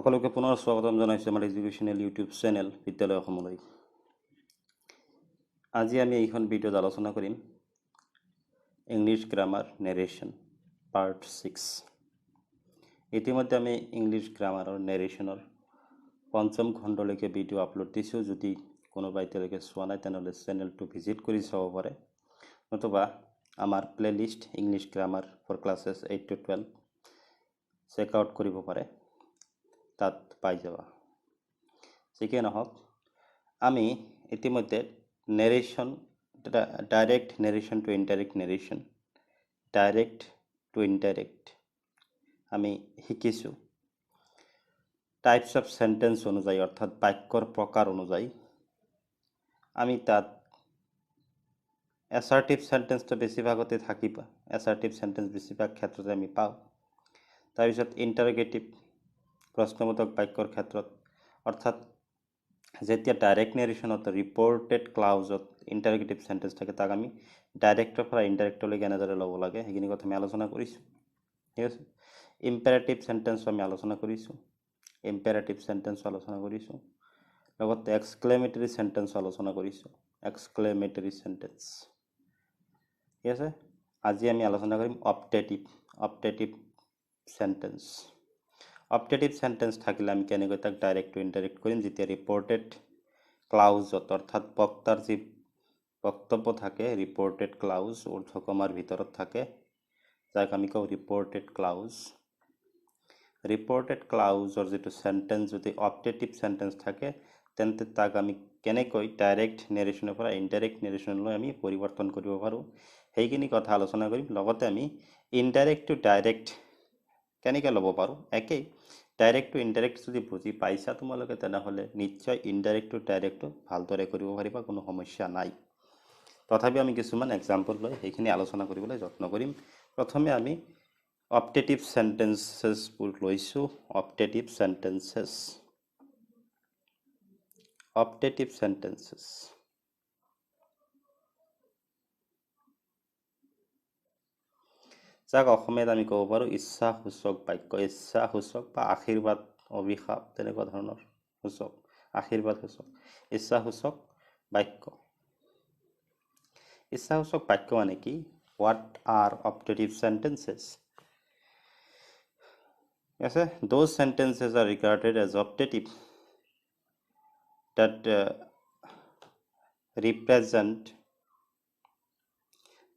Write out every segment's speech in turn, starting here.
সকলোকে পুনৰ স্বাগতম জনাইছোঁ আমাৰ এডুকেশ্যনেল ইউটিউব চেনেল বিদ্যালয় অসমলৈ। আজি আমি এইখন ভিডিঅ'ত আলোচনা কৰিম ইংলিছ গ্ৰামাৰ নেৰেশ্যন পাৰ্ট 6। ইতিমধ্যে আমি ইংলিছ গ্ৰামাৰৰ নেৰেশ্যনৰ পঞ্চম খণ্ডলৈকে ভিডিঅ' আপলোড দিছোঁ। যদি কোনোবা এতিয়ালৈকে চোৱা নাই তেনেহ'লে চেনেলটো ভিজিট কৰি চাব পাৰে, নতুবা আমাৰ playlist English grammar for classes 8 to 12 check out কৰিব পাৰে, তাত পাই যাবা। যিকে নহওক, আমি ইতিমধ্যে narration, direct narration to indirect narration, direct to indirect আমি শিকিছোঁ। টাইপছ অফ সেন্টেন্স অনুযায়ী, অৰ্থাৎ বাক্যৰ প্ৰকাৰ অনুযায়ী আমি তাত এছাৰ্টিভ সেন্টেন্সটো বেছিভাগতে থাকিব। এছাৰ্টিভ সেন্টেন্স বেছিভাগ ক্ষেত্ৰতে আমি পাওঁ। তাৰপিছত ইণ্টাৰগেটিভ প্ৰশ্নবোধক বাক্যৰ ক্ষেত্ৰত, অৰ্থাৎ যেতিয়া ডাইৰেক্ট নেৰেশ্যনত ৰিপৰ্টেড ক্লাউজত ইণ্টাৰগেটিভ সেন্টেন্স থাকে, তাক আমি ডাইৰেক্টৰ পৰা ইনডাইৰেক্টলৈকে এনেদৰে ল'ব লাগে, সেইখিনি কথা আমি আলোচনা কৰিছোঁ। ঠিক আছে। ইম্পেৰেটিভ সেন্টেন্স আমি আলোচনা কৰিছোঁ, ইম্পেৰেটিভ সেন্টেন্স আলোচনা কৰিছোঁ, লগতে এক্সক্লেমেটৰী সেন্টেন্স আলোচনা কৰিছোঁ, এক্সক্লেমেটৰী সেন্টেন্স। ঠিক আছে। আজি আমি আলোচনা কৰিম অপটেটিভ সেন্টেন্স। অপটেটিভ সেন্টেন্স থাকিলে আমি কেনেকৈ তাক ডাইৰেক্ট টু ইনডাইৰেক্ট কৰিম, যেতিয়া ৰিপৰ্টেড ক্লাউজত, অৰ্থাৎ বক্তাৰ যি বক্তব্য থাকে, ৰিপৰ্টেড ক্লাউজ ঊৰ্ধ্বকমাৰ ভিতৰত থাকে, যাক আমি কওঁ ৰিপৰ্টেড ক্লাউজ। ৰিপৰ্টেড ক্লাউজৰ যিটো সেন্টেন্স যদি অপটেটিভ সেন্টেন্স থাকে, তেন্তে তাক আমি কেনেকৈ ডাইৰেক্ট নেৰেশ্যনৰ পৰা ইনডাইৰেক্ট নেৰেশ্যনলৈ আমি পৰিৱৰ্তন কৰিব পাৰোঁ, সেইখিনি কথা আলোচনা কৰিম। লগতে আমি ইনডাইৰেক্ট টু ডাইৰেক্ট কেনেকৈ ল'ব পাৰোঁ। একেই, ডাইৰেক্ট টু ইনডাইৰেক্ট যদি বুজি পাইছা তোমালোকে, তেনেহ'লে নিশ্চয় ইনডাইৰেক্ট টু ডাইৰেক্টটো ভালদৰে কৰিব পাৰিবা, কোনো সমস্যা নাই। তথাপিও আমি কিছুমান এক্সাম্পল লৈ সেইখিনি আলোচনা কৰিবলৈ যত্ন কৰিম। প্ৰথমে আমি অপটেটিভ সেন্টেন্সেছবোৰ লৈছোঁ। Optative sentences, optative sentences. যাক অসমীয়াত আমি ক'ব পাৰোঁ ইচ্ছাসূচক বাক্য। ইচ্ছাসূচক বা আশীৰ্বাদ, অভিশাপ, তেনেকুৱা ধৰণৰ সূচক, আশীৰ্বাদ সূচক, ইচ্ছাসূচক বাক্য। ইচ্ছাসূচক বাক্য মানে কি? What are optative sentences? আছে, those sentences are regarded as optative that represent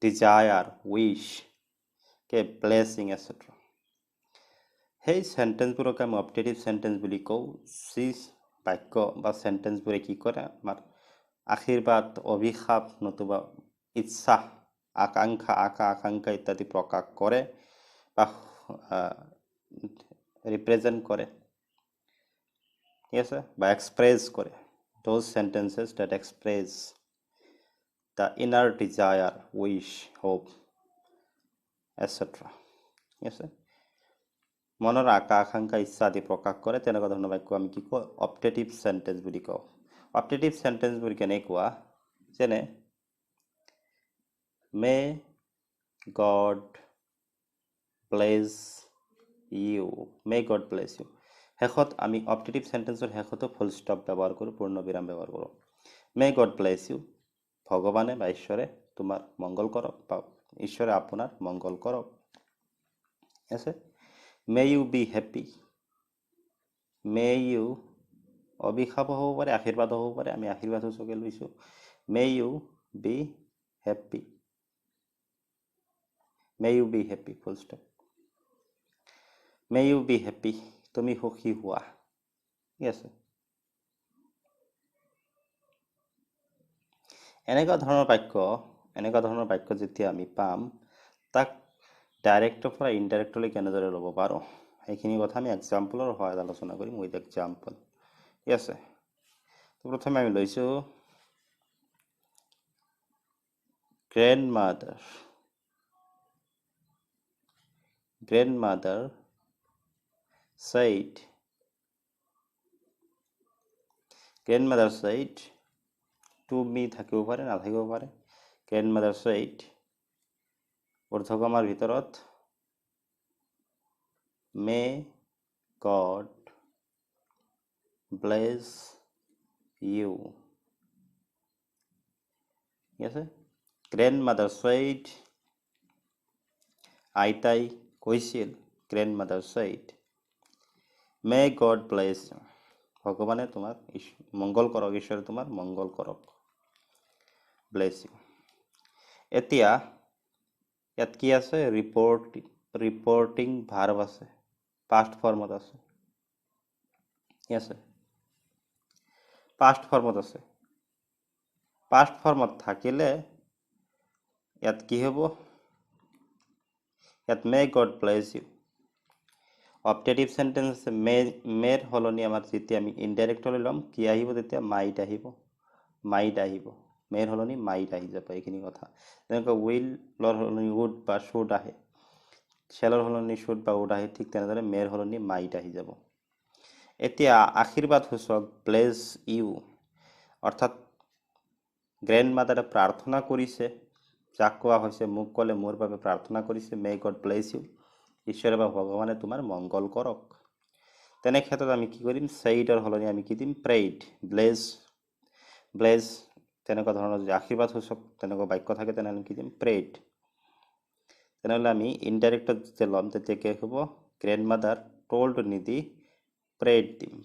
desire, wish, blessing, etc. সেই সেন্টেন্সবোৰক আমি অপটেটিভ সেন্টেন্স বুলি কওঁ। যি বাক্য বা সেন্টেন্সবোৰে কি কৰে, আমাৰ আশীৰ্বাদ, অভিশাপ, নতুবা ইচ্ছা, আকাংক্ষা ইত্যাদি প্ৰকাশ কৰে বা ৰিপ্ৰেজেণ্ট কৰে, ঠিক আছে, বা এক্সপ্ৰেছ কৰে। those sentences that express the inner desire, wish, hope, etc. ঠিক আছে। মনৰ আকাংক্ষা, ইচ্ছা আদি প্ৰকাশ কৰে, তেনেকুৱা ধৰণৰ বাক্য আমি কি কওঁ? অপটেটিভ সেন্টেন্স বুলি কওঁ। অপটেটিভ সেন্টেন্সবোৰ কেনেকুৱা? যেনে may God bless you, may God bless you. শেষত আমি অপটেটিভ সেন্টেন্সৰ শেষতো ফুল ষ্টপ ব্যৱহাৰ কৰোঁ, পূৰ্ণবিৰাম ব্যৱহাৰ কৰোঁ। মে গড ব্লেছ ইউ, ভগৱানে বা ঈশ্বৰে তোমাৰ মংগল কৰক, বা ঈশ্বৰে আপোনাৰ মংগল কৰক। আছে। May you be happy, may you অভিশাপ হ'ব পাৰে, আশীৰ্বাদ হ'ব পাৰে, আমি আশীৰ্বাদ সূচকে লৈছোঁ। May you be happy, may you be happy, full stop. May you be happy, তুমি সুখী হোৱা। ঠিক আছে। এনেকুৱা ধৰণৰ বাক্য যেতিয়া আমি পাম, তাক ডাইৰেক্টৰ পৰা ইনডাইৰেক্টলৈ কেনেদৰে ল'ব পাৰোঁ, সেইখিনি কথা আমি এক্সাম্পলৰ সহায়ত আলোচনা কৰিম, উইথ এক্সাম্পল। ঠিক আছে। প্ৰথমে আমি লৈছোঁ grandmother said to me, থাকিব পাৰে, নাথাকিব পাৰে। grandmother said, ঊৰ্ধ্বকমাৰ ভিতৰত, may God bless you. Yes, grandmother said, আইতাই কৈছিল, grandmother said, may God bless you. ভগৱানে তোমাৰ মংগল কৰক, ঈশ্বৰে তোমাৰ মংগল কৰক, bless you. এতিয়া ইয়াত কি আছে? ৰিপৰ্টিং ভাৰ্ব আছে, পাষ্ট ফৰ্মত আছে। কি আছে? পাষ্ট ফৰ্মত আছে। পাষ্ট ফৰ্মত থাকিলে ইয়াত কি হ'ব? ইয়াত may God bless you. Optative sentence আছে, মেৰ সলনি আমাৰ যেতিয়া আমি ইনডাইৰেক্টলৈ ল'ম কি আহিব? তেতিয়া মাইট আহিব, মাইট আহিব। মেৰ সলনি মাইট আহি যাব, এইখিনি কথা। যেনেকৈ উইলৰ সলনি উড বা শুড আহে, শ্বেলৰ সলনি শুড বা উড আহে, ঠিক তেনেদৰে মেৰ সলনি মাইট আহি যাব। এতিয়া আশীৰ্বাদ সূচক ব্লেছ ইউ, অৰ্থাৎ গ্ৰেণ্ডমাদাৰে প্ৰাৰ্থনা কৰিছে, যাক কোৱা হৈছে মোক ক'লে মোৰ বাবে প্ৰাৰ্থনা কৰিছে, মে গড ব্লেছ ইউ, ঈশ্বৰে বা ভগৱানে তোমাৰ মংগল কৰক। তেনে ক্ষেত্ৰত আমি কি কৰিম? সেইডৰ সলনি আমি কি দিম? প্ৰেইড। ব্লেছ তেনেকুৱা ধৰণৰ যদি আশীৰ্বাদ সূচক তেনেকুৱা বাক্য থাকে তেনেহ'লে কি দিম? প্ৰেইড। তেনেহ'লে আমি ইনডাইৰেক্টত যেতিয়া ল'ম তেতিয়া কি হ'ব? গ্ৰেণ্ডমাদাৰ টল্ড নিদি প্ৰেইড দিম।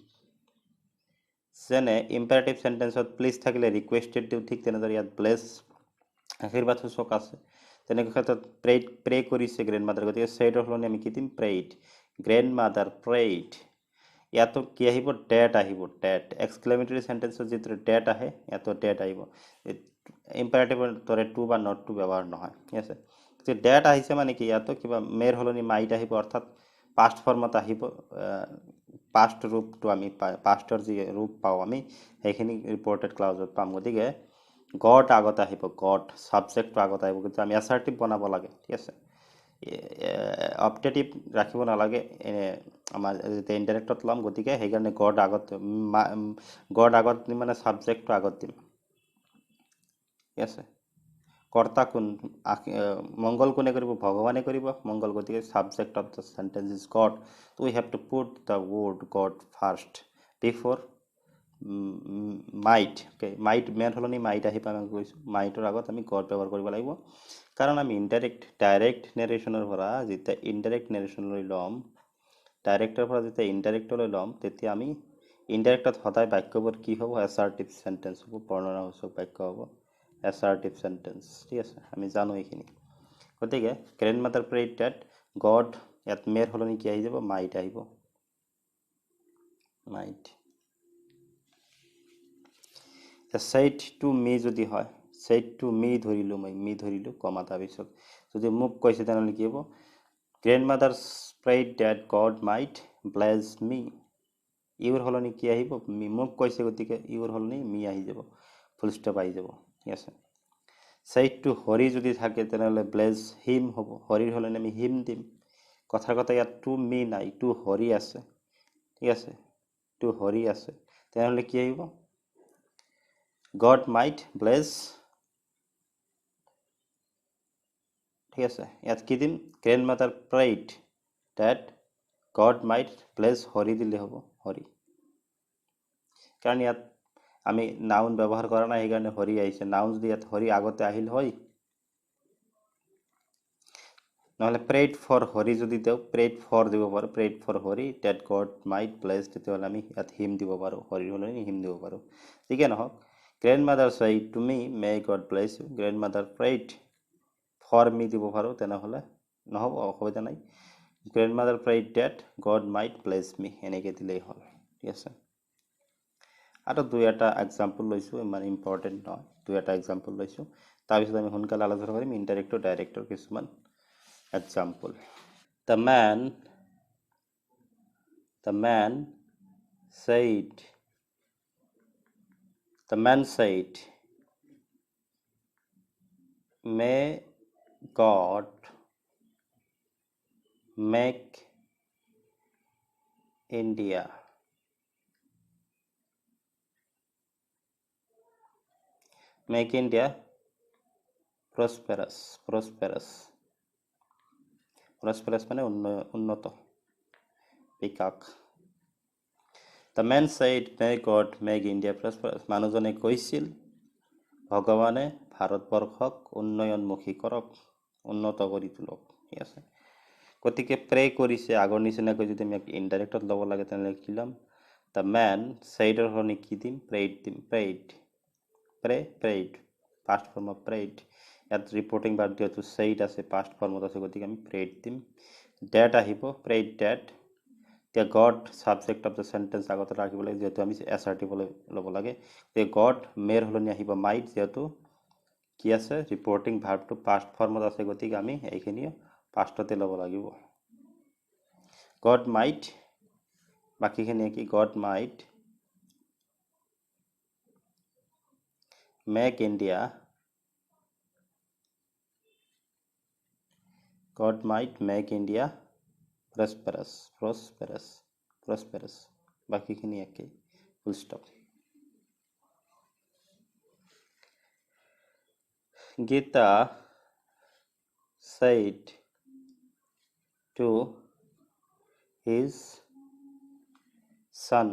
যেনে ইম্পাৰেটিভ সেন্টেন্সত প্লিজ থাকিলে ৰিকুৱেষ্টেড দিওঁ, ঠিক তেনেদৰে ইয়াত ব্লেছ আশীৰ্বাদ সূচক আছে, তেনেকুৱা ক্ষেত্ৰত প্ৰে কৰিছে গ্ৰেণ্ডমাদাৰ, গতিকে সেইডৰ সলনি আমি কি দিম? প্ৰেইড। গ্ৰেণ্ডমাদাৰ প্ৰেইড। ইয়াতো কি আহিব? ডেট আহিব, ডেট। এক্সক্লেমেটৰী সেন্টেন্সত যিটো ডেট আহে ইয়াতো ডেট আহিব। ইম্পাৰেটিভৰ দৰে টু বা নট টু ব্যৱহাৰ নহয়, ঠিক আছে। গতিকে ডেট আহিছে মানে কি? ইয়াতো কিবা মেৰ সলনি মাইট আহিব, অৰ্থাৎ পাষ্ট ফৰ্মত আহিব। পাষ্ট ৰূপটো আমি পাষ্টৰ যি ৰূপ পাওঁ আমি সেইখিনি ৰিপৰ্টেড ক্লাউজত পাম। গতিকে গড আগত আহিব, গড ছাবজেক্টটো আগত আহিব, কিন্তু আমি এছাৰ্টিভ বনাব লাগে, ঠিক আছে। অপটেটিভ ৰাখিব নালাগে আমাৰ যেতিয়া ইনডাইৰেক্টত ল'ম, গতিকে সেইকাৰণে গড আগত দিম, মানে ছাবজেক্টটো আগত দিম, ঠিক আছে। কৰ্তা কোন? মংগল কোনে কৰিব? ভগৱানে কৰিব মংগল, গতিকে subject of the sentence is god. So we have to put the word God first before might. Okay, might মেৰ সলনি মাইট আহি পাই আমি কৈছোঁ, মাইটৰ আগত আমি গড ব্যৱহাৰ কৰিব লাগিব, কাৰণ আমি ডাইৰেক্ট নেৰেশ্যনৰ পৰা যেতিয়া ইনডাইৰেক্ট নেৰেশ্যনলৈ ল'ম, ডাইৰেক্টৰ পৰা যেতিয়া ইনডাইৰেক্টলৈ ল'ম, তেতিয়া আমি ইনডাইৰেক্টত সদায় বাক্যবোৰ কি হ'ব? এছাৰ্টিভ সেন্টেন্স হ'ব, বৰ্ণনাসূচক বাক্য হ'ব, এছাৰ্টিভ সেন্টেন্স, ঠিক আছে। আমি জানো এইখিনি। গতিকে গ্ৰেণ্ডমাদাৰ প্ৰেইড ডেট গড, ইয়াত মেৰ সলনি কি আহি যাব? মাইট আহিব, মাইট। ছেইড টু মি যদি হয়, ছেইড টু মি ধৰিলোঁ, মই মি ধৰিলোঁ কমা, তাৰপিছত যদি মোক কৈছে তেনেহ'লে কি হ'ব? Grandmother prayed that God might bless me. ইউৰ সলনি কি আহিব? মি। মোক কৈছে গতিকে ইউৰ সলনি মি আহি যাব, ফুল ষ্টপ আহি যাব, ঠিক আছে। ছেইড টু হৰি যদি থাকে তেনেহ'লে ব্লেছ হিম হ'ব, হৰিৰ সলনি আমি হিম দিম। কথাৰ কথা ইয়াত টু মি নাই, টু হৰি আছে, ঠিক আছে, টু হৰি আছে, তেনেহ'লে কি আহিব? গড মাইট ব্লেছ, ঠিক আছে। ইয়াত কি দিম? গ্ৰেণ্ডমাদাৰ prayed that God might bless Hari দিলে হ'ব, হৰি, কাৰণ ইয়াত আমি নাউন ব্যৱহাৰ কৰা নাই, সেইকাৰণে হৰি আহিছে। নাউন যদি ইয়াত হৰি আগতে আহিল হয়, নহ'লে প্ৰেইড ফৰ হৰি যদি দিওঁ, প্ৰেইড ফৰ দিব পাৰোঁ, prayed for Hari that God might bless, তেতিয়াহ'লে আমি ইয়াত হিম দিব পাৰোঁ, হৰিৰ সলনি হিম দিব পাৰোঁ, ঠিকে নহওক। Grandmother said to me may God bless you, grandmother prayed for me দিব পাৰোঁ, তেনেহ'লে নহ'ব, অসুবিধা নাই। Grandmother prayed that God might bless me, এনেকৈ দিলেই হ'ল, ঠিক আছে। আৰু দুই এটা এক্সাম্পল লৈছোঁ, ইমান ইম্পৰ্টেণ্ট নহয়, দুই এটা এক্সাম্পল লৈছোঁ, তাৰপিছত আমি সোনকালে আলোচনা কৰিম ইনডাইৰেক্টৰ ডাইৰেক্টৰ কিছুমান example. The man said, may God make India prosperous মানে উন্নত, পিকাক। The man said may God make India prosperous. মানুহজনে কৈছিল ভগৱানে ভাৰতবৰ্ষক উন্নয়নমুখী কৰক, উন্নত কৰি তোলক। ঠিক আছে, গতিকে প্ৰে কৰিছে আগৰ নিচিনাকৈ যদি আমি ইনডাইৰেক্টত ল'ব লাগে তেনেহ'লে কি ল'ম? দ্য মেন ছেইডৰ সলনি কি দিম? প্ৰেইড দিম। Prayed past form of prayed. ইয়াত ৰিপৰ্টিং ভাৰ্ব যিহেতু ছেইড আছে, পাষ্ট ফৰ্মত আছে, গতিকে আমি প্ৰেইড দিম। ডেট আহিব, প্ৰেইড ডেট। এতিয়া God subject of the sentence আগতে ৰাখিব লাগে, যিহেতু আমি এছাৰ্টিভ ল'ব লাগে। এতিয়া গড মেৰ সলনি আহিব মাইট, যিহেতু কি আছে ৰিপৰ্টিং ভাৰ্বটো পাষ্ট ফৰ্মত আছে, গতিকে আমি এইখিনিও পাষ্টতে ল'ব লাগিব। গড মাইট, বাকীখিনি কি? God might make India, God might make India prosperous. বাকীখিনি একেই, full stop. Gita said to his son,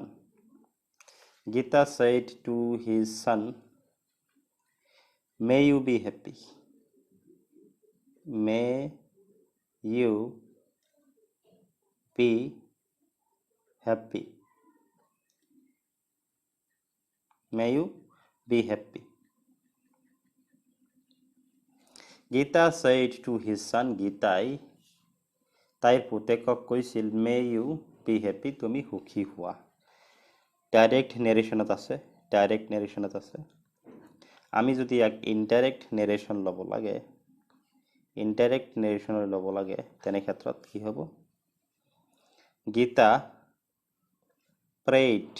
Gita said to his son, may you be happy. May you be happy. May you be happy. Gita said to his son, গীতাই তাইৰ পুতেকক কৈছিল, মে you B happy, তুমি সুখী হোৱা। Direct নেৰেশ্যনত আছে। আমি যদি ইয়াক ইনডাইৰেক্ট নেৰেশ্যন ল'ব লাগে, তেনে ক্ষেত্ৰত কি হ'ব? Gita prayed,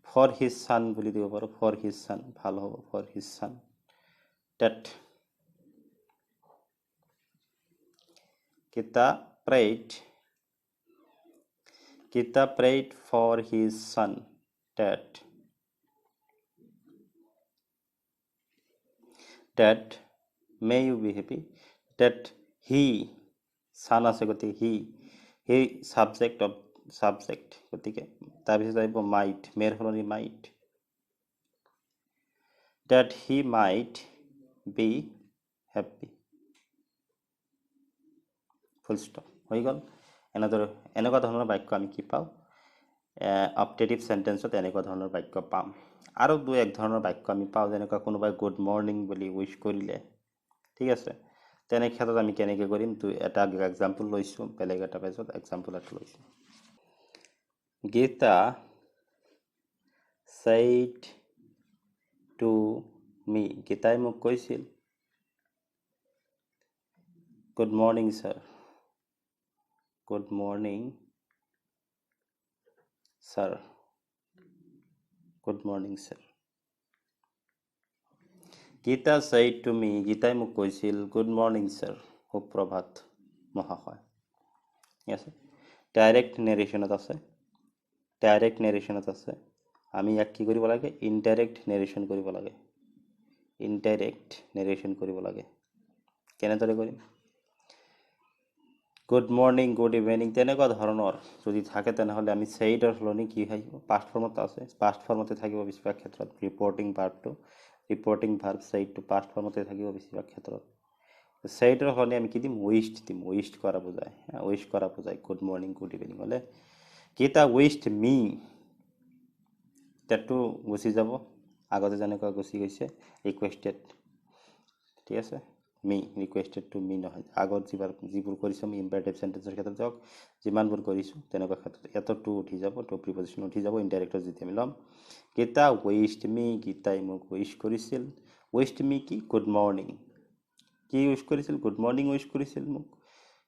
for his son বুলি দিব পাৰোঁ, for his son ভাল হ'ব, for his son, that Gita prayed for his son that may you be happy, that he son আছে, গতিকে he subject, গতিকে তাৰপিছত আহিব might, মেৰ সলনি might, that he might be happy, full stop. হৈ গ'ল। এনেকুৱা ধৰণৰ বাক্য আমি কি পাওঁ? অপটেটিভ চেণ্টেঞ্চত এনেকুৱা ধৰণৰ বাক্য পাম। আৰু দুই এক ধৰণৰ বাক্য আমি পাওঁ, যেনেকুৱা কোনোবাই গুড মৰ্ণিং বুলি উইচ কৰিলে, ঠিক আছে, তেনে ক্ষেত্ৰত আমি কেনেকৈ কৰিম? এটা এক্সাম্পল লৈছোঁ, বেলেগ এটা পেজত এক্সাম্পল এটা লৈছোঁ। গীতা said to me, গীতাই মোক কৈছিল, good morning sir, good morning sir. Gita said to me, গীতাই মোক কৈছিল, গুড মৰ্ণিং ছাৰ, সুপ্ৰভাত মহাশয়। ঠিক আছে, ডাইৰেক্ট নেৰেশ্যনত আছে। আমি ইয়াক কি কৰিব লাগে? ইনডাইৰেক্ট নেৰেশ্যন কৰিব লাগে। কেনেদৰে কৰিম? গুড মৰ্ণিং, গুড ইভিনিং তেনেকুৱা ধৰণৰ যদি থাকে, তেনেহ'লে আমি ছেইডৰ সলনি কি আহিব? পাষ্ট ফৰ্মত আছে, পাষ্ট ফৰ্মতে থাকিব বেছিভাগ ক্ষেত্ৰত। ৰিপৰ্টিং ভাৰ্ব ছেইডটো পাষ্ট ফৰ্মতে থাকিব বেছিভাগ ক্ষেত্ৰত। ছেইডৰ সলনি আমি কি দিম? উইষ্ট দিম, উইষ্ট কৰা বুজায়। গুড মৰ্ণিং, গুড ইভিনিং হ'লে গীতা উইষ্ট মি, টেটটো গুচি যাব, আগতে যেনেকুৱা গুচি গৈছে ৰিকুৱেষ্টেড, ঠিক আছে, মি, ৰিকুৱেষ্টেড টু মি নহয়। আগত যিবোৰ কৰিছোঁ আমি ইম্পাৰেটিভ চেণ্টেঞ্চৰ ক্ষেত্ৰত যাওক, যিমানবোৰ কৰিছোঁ তেনেকুৱা ক্ষেত্ৰত ইয়াতো টু উঠি যাব, টু প্ৰিপজিশ্যন উঠি যাব। ইনডাইৰেক্টত যেতিয়া আমি ল'ম, গীতা উইষ্ট মি, গীতাই মোক উইচ কৰিছিল। উইষ্ট মি কি? Good morning. কি উইচ কৰিছিল? গুড মৰ্ণিং উইচ কৰিছিল মোক।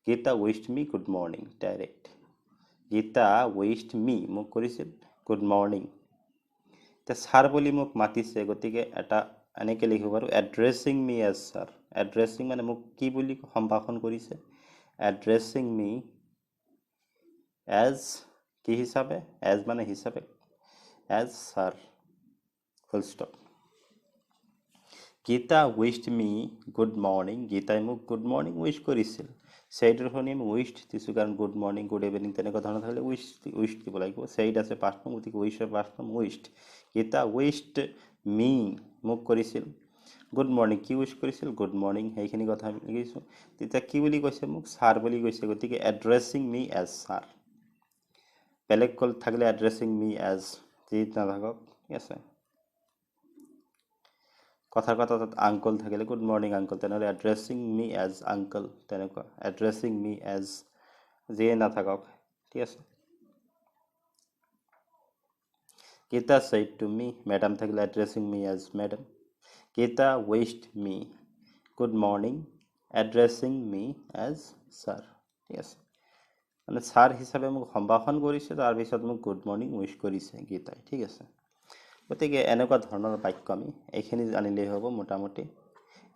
Gita wished me good morning, direct. Gita wished me, মোক কৰিছিল গুড মৰ্ণিং। এতিয়া ছাৰ বুলি মোক মাতিছে, গতিকে এটা এনেকৈ লিখিব পাৰোঁ, addressing me as sir. Addressing মানে মোক কি বুলি সম্ভাষণ কৰিছে? এড্ৰেছিং মি এজ কি হিচাপে? এজ মানে হিচাপে, এজ ছাৰ, ফুল stop. Gita wished me good morning, গীতাই মোক গুড মৰ্ণিং উইশ কৰিছিল। সেইটোৰ সলনি আমি উইশড দিছোঁ, কাৰণ গুড মৰ্ণিং গুড ইভিনিং তেনেকুৱা ধৰণৰ থাকিলে উইশড দিব লাগিব। সেইড আছে পাষ্ট ফৰ্ম, গতিকে উইশৰ past form wished. Gita wished me মোক কৰিছিল গুড মৰ্ণিং, কি উইশ কৰিছিল গুড মৰ্ণিং, সেইখিনি কথা আমি লিখিছোঁ। তেতিয়া কি বুলি কৈছে মোক, ছাৰ বুলি কৈছে, গতিকে এড্ৰেছিং মি এজ ছাৰ। বেলেগ কল থাকিলে এড্ৰেছিং মি এজ যি নাথাকক, ঠিক আছে। কথাৰ তাত আংকল থাকিলে গুড মৰ্ণিং আংকল, তেনেহ'লে এড্ৰেছিং মি এজ আংকল, তেনেকুৱা এড্ৰেছিং মি এজ যিয়ে নাথাকক, ঠিক আছে। Gita said to me, madam থাকিলে addressing me as madam. Gita wished me good morning addressing me as sir, ঠিক আছে। মানে ছাৰ হিচাপে মোক সম্ভাষণ কৰিছে, তাৰপিছত মোক গুড মৰ্ণিং উইশ কৰিছে গীতাই, ঠিক আছে। গতিকে এনেকুৱা ধৰণৰ বাক্য আমি এইখিনি জানিলেই হ'ব মোটামুটি।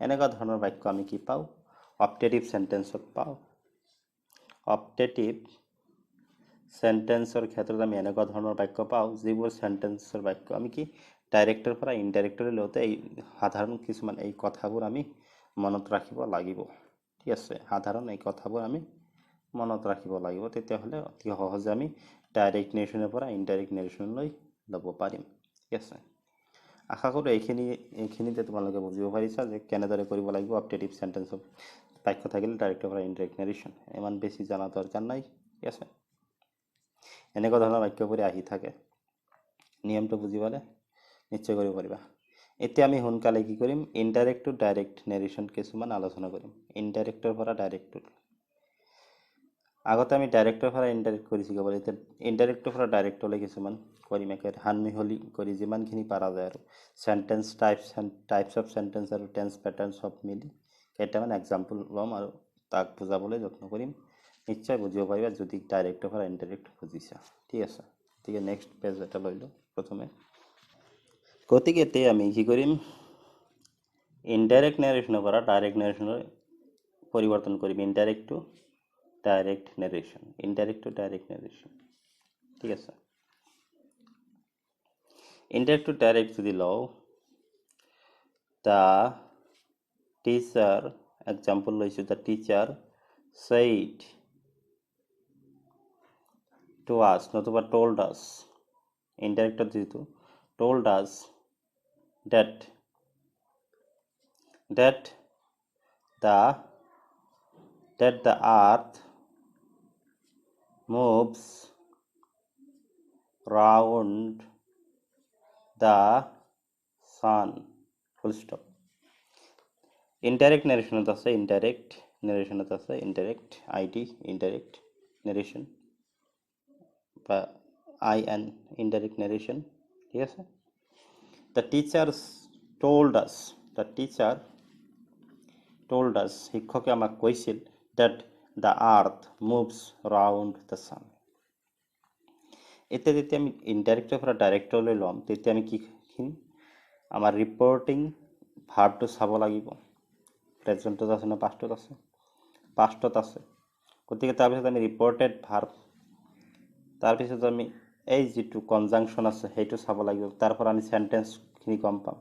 এনেকুৱা ধৰণৰ বাক্য আমি কি পাওঁ, অপটেটিভ চেণ্টেন্সত পাওঁ। অপটেটিভ চেণ্টেন্সৰ ক্ষেত্ৰত আমি এনেকুৱা ধৰণৰ বাক্য পাওঁ, যিবোৰ চেণ্টেন্সৰ বাক্য আমি কি ডাইৰেক্টৰ পৰা ইনডাইৰেক্টলৈ লওঁতে এই সাধাৰণ কিছুমান এই কথাবোৰ আমি মনত ৰাখিব লাগিব, ঠিক আছে। সাধাৰণ এই কথাবোৰ আমি মনত ৰাখিব লাগিব, তেতিয়াহ'লে অতি সহজে আমি ডাইৰেক্ট নেৰেশ্যনৰ পৰা ইনডাইৰেক্ট নেৰেশ্যনলৈ ল'ব পাৰিম, ঠিক আছে। আশা কৰোঁ এইখিনিতে তোমালোকে বুজিব পাৰিছা যে কেনেদৰে কৰিব লাগিব অপটেটিভ চেণ্টেন্সত বাক্য থাকিলে ডাইৰেক্টৰ পৰা ইনডাইৰেক্ট নেৰেশ্যন। ইমান বেছি জনা দৰকাৰ নাই, ঠিক আছে। এনেকুৱা ধৰণৰ বাক্যবোৰে আহি থাকে, নিয়মটো বুজি পালে নিশ্চয় কৰিব পাৰিবা। এতিয়া আমি সোনকালে কি কৰিম, ইনডাইৰেক্ট টু ডাইৰেক্ট নেৰেশ্যন কিছুমান আলোচনা কৰিম। ইনডাইৰেক্টৰ পৰা ডাইৰেক্টত, আগতে আমি ডাইৰেক্টৰ পৰা ইনডাইৰেক্ট কৰি শিকাব, এতিয়া ইনডাইৰেক্টৰ পৰা ডাইৰেক্টলৈ কিছুমান কৰিম, একে সানমিহলি কৰি যিমানখিনি পাৰা যায় আৰু। চেণ্টেন্স টাইপছ অফ চেণ্টেন্স আৰু টেন্স পেটাৰ্ণ চব মিলি কেইটামান এক্সাম্পল ল'ম আৰু তাক বুজাবলৈ যত্ন কৰিম। নিশ্চয় বুজিব পাৰিবা যদি ডাইৰেক্টৰ পৰা ইনডাইৰেক্ট বুজিছা, ঠিক আছে। গতিকে নেক্সট পেজ এটা লৈ লওঁ প্ৰথমে। গতিকে এতিয়া আমি কি কৰিম, ইনডাইৰেক্ট নেৰেশ্যনৰ পৰা ডাইৰেক্ট নেৰেশ্যনলৈ পৰিৱৰ্তন কৰিম। Indirect to direct narration, indirect to direct narration, ঠিক আছে। ইনডাইৰেক্ট টু ডাইৰেক্ট যদি লওঁ, দ্য টিচাৰ, এক্সাম্পল লৈছোঁ, the teacher said to us, নতুবা told us, ইনডাইৰেক্টত যিটো told us that the earth moves round the sun, full stop. Indirect নেরেশনত আছে, ইনডাইরেক্ট নেরেশনত আছে ইনডাইরেক্ট আইডি, ইনডাইরেক্ট নেরেশন বা IN, ইনডাইরেক্ট নেরেশন, ঠিক আছে। The teacher told us, the teacher told us, শিক্ষকে আমাক কৈছিল, that the earth moves round the sun. এতিয়া যেতিয়া আমি ইনডাইৰেক্টৰ পৰা ডাইৰেক্টলৈ ল'ম, তেতিয়া আমি কি শিকিম, আমাৰ ৰিপৰ্টিং ভাৰ্বটো চাব লাগিব। প্ৰেজেণ্টত আছে নে পাষ্টত আছে, পাষ্টত আছে, গতিকে তাৰপিছত আমি ৰিপৰ্টেড ভাৰ্ব, তাৰপিছত আমি এই যিটো কনজাংশ্যন আছে সেইটো চাব লাগিব, তাৰ পৰা আমি চেণ্টেন্সখিনি গম পাম।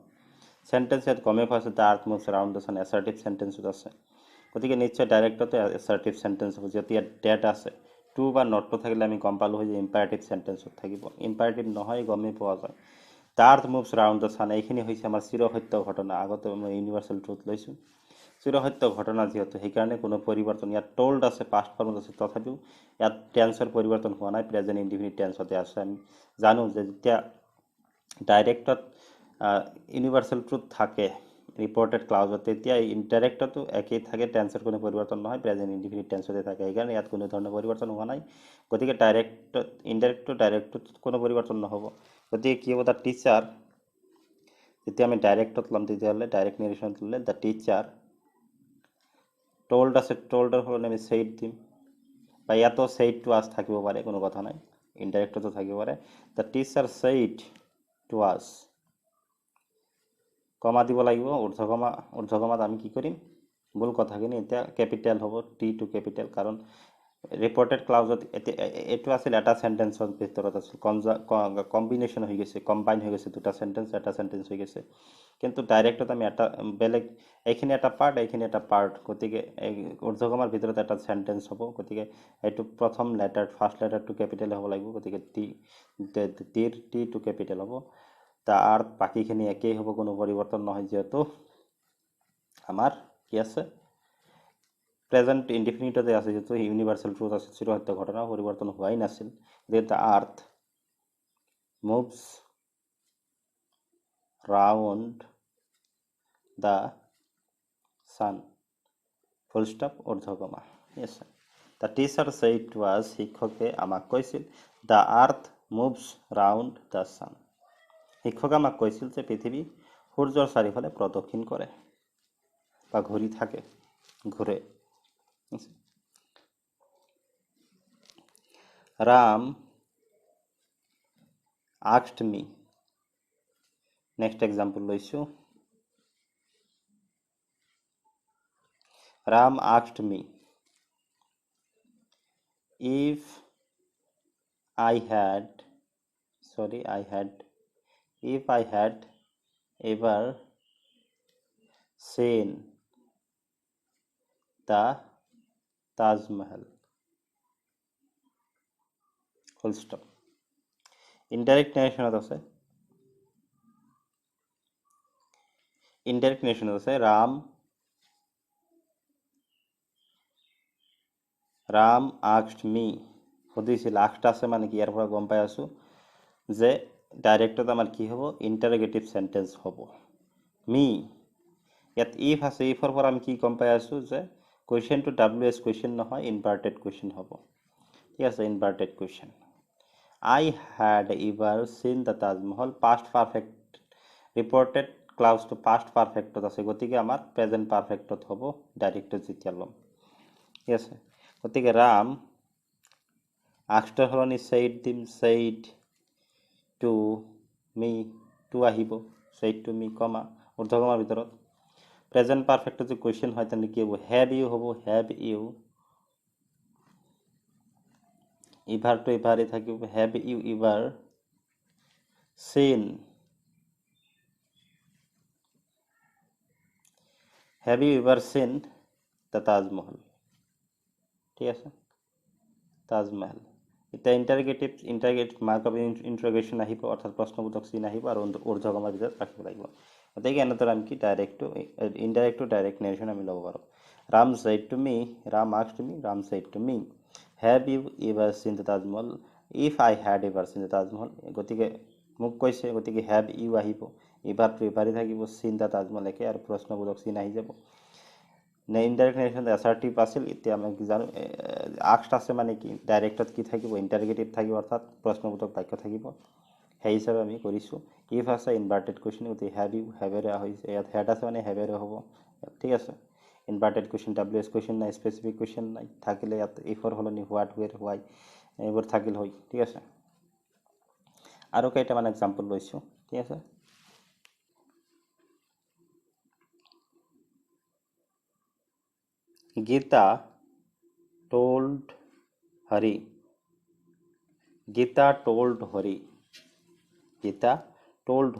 চেণ্টেন্স ইয়াত গমেই পাইছোঁ, the earth moves round the sun assertive চেণ্টেন্সত আছে, গতিকে নিশ্চয় ডাইৰেক্টতে এছাৰ্টিভ চেণ্টেন্স হ'ব। যদি ইয়াত ডেট আছে, টু বা নটটো থাকিলে আমি গম পালোঁ যে ইম্পাৰেটিভ চেণ্টেন্সত থাকিব, ইম্পাৰেটিভ নহয় গমেই পোৱা যায়। The earth moves round the sun, এইখিনি হৈছে আমাৰ চিৰসত্য ঘটনা, আগতে মই ইউনিভাৰ্চেল ট্ৰুথ লৈছোঁ, চিৰসত্য ঘটনা যিহেতু সেইকাৰণে কোনো পৰিৱৰ্তন, ইয়াত টোল্ড আছে, পাষ্ট ফৰ্মত আছে, তথাপিও ইয়াত টেন্সৰ পৰিৱৰ্তন হোৱা নাই, প্ৰেজেণ্ট ইনডিফিনিট টেন্সতে আছে। আমি জানো যে যেতিয়া ডাইৰেক্টত ইউনিভাৰ্চেল ট্ৰুথ থাকে ৰিপৰ্টেড ক্লাউজত, তেতিয়া ইনডাইৰেক্টতো একেই থাকে, টেন্সৰ কোনো পৰিৱৰ্তন নহয়, প্ৰেজেণ্ট ইনডিফিনিট টেন্সতে থাকে, সেইকাৰণে ইয়াত কোনো ধৰণৰ পৰিৱৰ্তন হোৱা নাই। গতিকে ডাইৰেক্টত, ইনডাইৰেক্টটো ডাইৰেক্টত কোনো পৰিৱৰ্তন নহ'ব, গতিকে কি হ'ব, দ্য টিচাৰ, যেতিয়া আমি ডাইৰেক্টত ল'ম তেতিয়াহ'লে ডাইৰেক্ট নেৰেশ্যনত ল'লে দ্য টিচাৰ টোল্ড আছে, টোল্ডৰ সলনি আমি ছেইড দিম, বা ইয়াতো ছেইড টু আছ থাকিব পাৰে, কোনো কথা নাই, ইনডাইৰেক্টতো থাকিব পাৰে। দ্য টিচাৰ ছেইড টু আছ, কমা দিব লাগিব, ঊৰ্ধ্বকমাত আমি কি কৰিম, মূল কথাখিনি এতিয়া কেপিটেল হ'ব, টি টু কেপিটেল, কাৰণ ৰিপৰ্টেড ক্লাউজত এইটো আছিল এটা চেণ্টেন্সৰ ভিতৰত আছিল কম্বিনেশ্যন হৈ গৈছে, কম্বাইন হৈ গৈছে দুটা চেণ্টেন্স, এটা চেণ্টেন্স হৈ গৈছে। কিন্তু ডাইৰেক্টত আমি এটা বেলেগ, এইখিনি এটা পাৰ্ট, এইখিনি এটা পাৰ্ট, গতিকে এই ঊৰ্ধ্বকমাৰ ভিতৰত এটা চেণ্টেন্স হ'ব। গতিকে এইটো প্ৰথম লেটাৰ, ফাৰ্ষ্ট লেটাৰটো কেপিটেল হ'ব লাগিব, গতিকে টি টু কেপিটেল হ'ব। তাৰ আৰ্থ বাকীখিনি একেই হ'ব, কোনো পৰিৱৰ্তন নহয়, যিহেতু আমাৰ কি আছে প্ৰেজেণ্ট ইনডিফিনিটতে আছে, যিহেতু ইউনিভাৰ্চেল ট্ৰুথ আছিল, চিৰসত্য ঘটনা, পৰিৱৰ্তন হোৱাই নাছিল। যে the earth moves round the sun, full stop, ঊৰ্ধ্বকমা। আছে the teacher said to us, শিক্ষকে আমাক কৈছিল, the earth moves round the sun, শিক্ষকে আমাক কৈছিল যে পৃথিৱী সূৰ্যৰ চাৰিওফালে প্ৰদক্ষিণ কৰে বা ঘূৰি থাকে, ঘূৰে। Ram asked me, next example লৈছোঁ। Ram asked me if I had ever seen the Taj Mahal, full stop। Indirect নেৰেশ্যনত আছে, ৰাম asked me, সুধিছিল। asked আছে মানে কি, ইয়াৰ পৰা গম পাই আছোঁ যে ডাইৰেক্টত আমাৰ কি হ'ব, ইণ্টাৰগেটিভ চেণ্টেন্স হ'ব। মি, ইয়াত ইফ আছে, ইফৰ পৰা আমি কি গম পাই আছোঁ যে কুৱেশ্যনটো WH কুৱেশ্যন নহয়, ইনভাৰ্টেড কুৱেশ্যন হ'ব। ঠিক আছে, inverted question. I had ever seen the Taj Mahal, past perfect, reported ক্লাউজটো past perfectত আছে, গতিকে আমাৰ প্ৰেজেণ্ট পাৰফেক্টত হ'ব ডাইৰেক্টত যেতিয়া ল'ম। ঠিক আছে, গতিকে ৰাম আক্সডৰ সলনি said দিম, said to me, টু আহিব, said to me, কমা, ঊৰ্ধ্বকমাৰ ভিতৰত। প্ৰেজেণ্ট পাৰফেক্টত যদি কুৱেশ্যন হয় তেন্তে কি হ'ব, have you হ'ব, have you, ইভাৰটো ইভাৰে থাকিব, have you ever seen, have you ever seen the Taj Mahal। ঠিক আছে, তাজমহল। এতিয়া ইণ্টাৰগেটিভ মাৰ্ক অফ ইণ্টাৰগেশ্যন আহিব, অৰ্থাৎ প্ৰশ্নবোধক চিন আহিব আৰু ঊৰ্ধ্বকমাৰ ভিতৰত ৰাখিব লাগিব। গতিকে এনেদৰে আমি কি ইনডাইৰেক্ট টু ডাইৰেক্ট নেৰেশ্যন আমি ল'ব পাৰোঁ। Ram said to me, Ram asked me, Ram said to me, have you ever seen the Taj Mahal, if I had ever seen the Taj Mahal। গতিকে মোক কৈছে, গতিকে have you আহিব, ইভাৰটো ইভাৰে থাকিব, seen the Taj Mahal একে, আৰু প্ৰশ্নবোধক চিন আহি যাব। নে ইনডাইৰেক্ট নেৰেশ্যন এছাৰ্টিভ আছিল। এতিয়া আমি কি জানো, আক্সড আছে মানে কি, ডাইৰেক্টত কি থাকিব, ইণ্টাৰগেটিভ থাকিব, অৰ্থাৎ প্ৰশ্নবোধক বাক্য থাকিব। সেই হিচাপে আমি কৰিছোঁ। ইফ আছে ইনভাৰ্টেড কুৱেশ্যন, গতিকে হেভ ইউ, হেভেৰে হৈছে। ইয়াত হেড আছে মানে হেভেৰে হ'ব। ঠিক আছে, ইনভাৰ্টেড কুৱেশ্যন, WH কুৱেশ্যন নাই, স্পেচিফিক কুৱেশ্যন নাই, থাকিলে ইয়াত ইফৰ সলনি হোৱাট, ৱেৰ, হোৱাই এইবোৰ থাকিল হয়। ঠিক আছে, আৰু কেইটামান এক্সাম্পল লৈছোঁ। ঠিক আছে, Gita told Hari, Gita told Hari, Gita told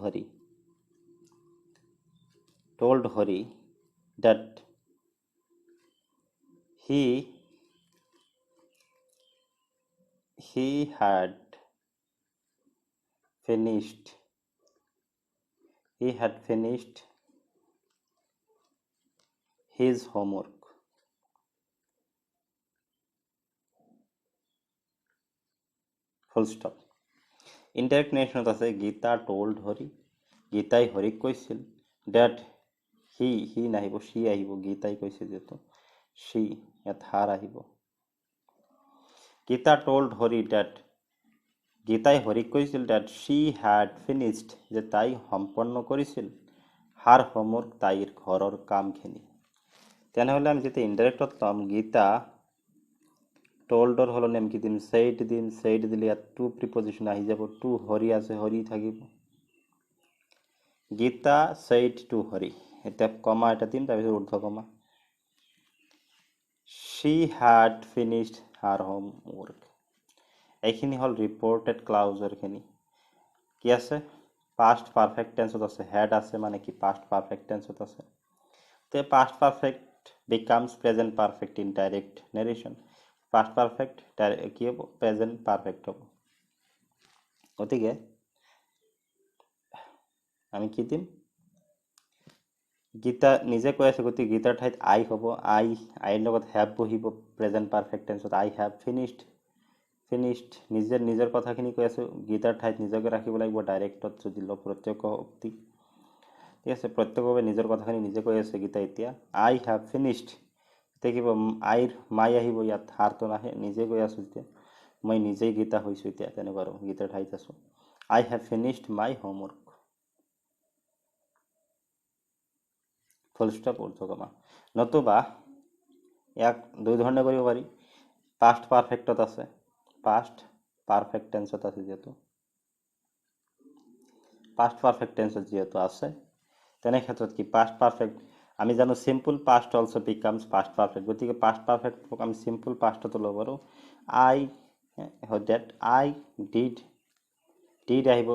Hari, that he had finished his homework। Full stop. Indirect নেৰেশ্যনত আছে গীতা টোল্ড হৰি, গীতাই হৰিক কৈছিল, ডেট সি নাহিব, সি আহিব, গীতাই কৈছে যিহেতু সি, ইয়াত হাৰ আহিব। গীতা টোল্ড হৰি ডেট, গীতাই হৰিক কৈছিল, ডেট সি হ্যাড ফিনিছড, যে তাই সম্পন্ন কৰিছিল, হাৰ হোমৱৰ্ক, তাইৰ ঘৰৰ কামখিনি। তেনেহ'লে আমি যেতিয়া ইনডাইৰেক্টত ল'ম, গীতা টোল্ডৰ সলনি আমি কি দিম, said দিম, said দিলে ইয়াত টু প্ৰিপজিশ্যন আহি যাব, টু হৰি আছে, হৰি থাকিব, গীতা said to হৰি, এতিয়া কমা এটা দিম, তাৰপিছত ঊৰ্ধ্বকমা। she had finished her homework. এইখিনি হল ৰিপৰ্টেড ক্লাউজৰ খিনি কি আছে past perfect tense আছে had আছে মানে কি past perfect tense আছে তে past perfect becomes present perfect in direct narration past perfect কি হ'ব present perfect হ'ব গতিকে আমি কি দিম গীতা নিজে কৈ আছে গতি গীতাৰ ঠাইত আই হ'ব আইৰ লগত হ্যাভ বহিব প্ৰেজেন্ট পাৰফেক্ট টেন্সত আই হ্যাভ ফিনিশড নিজৰ কথাখিনি কৈ আছো গীতাৰ ঠাইত নিজকে ৰাখিব লাগিব ডাইৰেক্টত যদি ল প্ৰত্যক্ষ শক্তি ঠিক আছে প্ৰত্যক্ষভাৱে নিজৰ কথাখিনি নিজে কৈ আছে গীতা এতিয়া আই হ্যাভ ফিনিশড দেখিব আইৰ মাই আহিব ইয়াত হাৰটো নাহে নিজে কৈ আছো এতিয়া মই নিজেই গীতা হৈছো এতিয়া তেনেকুৱা আৰু গীতাৰ ঠাইত আছো I have finished my homework full stop ঊৰ্ধ্বকমা নতুবা ইয়াক দুই ধৰণে কৰিব পাৰি পাষ্ট পাৰফেক্টত আছে পাষ্ট পাৰফেক্ট টেন্সত আছে যেহেতু পাস্ট পাৰফেক্ট টেন্সত যেহেতু আছে তেনে ক্ষেত্ৰত কি পাস্ট পারফেক্ট আমি জানো simple past also becomes past perfect গতিকে পাস্ট পারফেক্ট আমি সিম্পল পাস্টত ল'ব পাৰো আই দ্যাট আই ডিড আহিব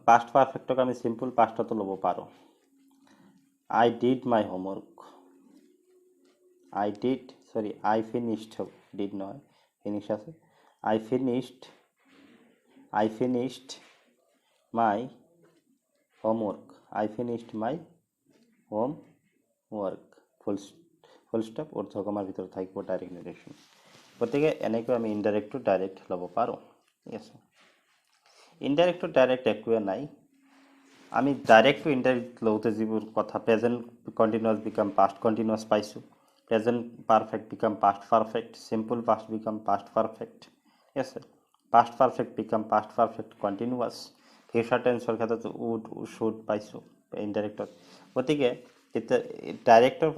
পাস্ট পাৰফেক্টক আমি সিম্পল পাস্টত ল'ব পাৰো I did my homework I finished did not finish আছে I finished my homework I finished my homework full stop ঊৰ্ধ্বকমাৰ ভিতৰত থাকিব ডাইৰেক্ট নেৰেশ্যন গতিকে এনেকৈ আমি ইনডাইৰেক্ট টু ডাইৰেক্ট ল'ব পাৰো ঠিক আছে ইনডাইৰেক্ট টু ডাইৰেক্ট একোৱে নাই আমি ডাইৰেক্ট টু ইনডাইৰেক্ট লওঁতে যিবোৰ কথা present continuous become past continuous পাইছো present perfect become past perfect simple past become past perfect ঠিক আছে past perfect become past perfect continuous future টেন্সৰ ক্ষেত্ৰত উড শুড পাইছো ইনডাইৰেক্টত গতিকে তেতিয়া ডাইৰেক্টৰ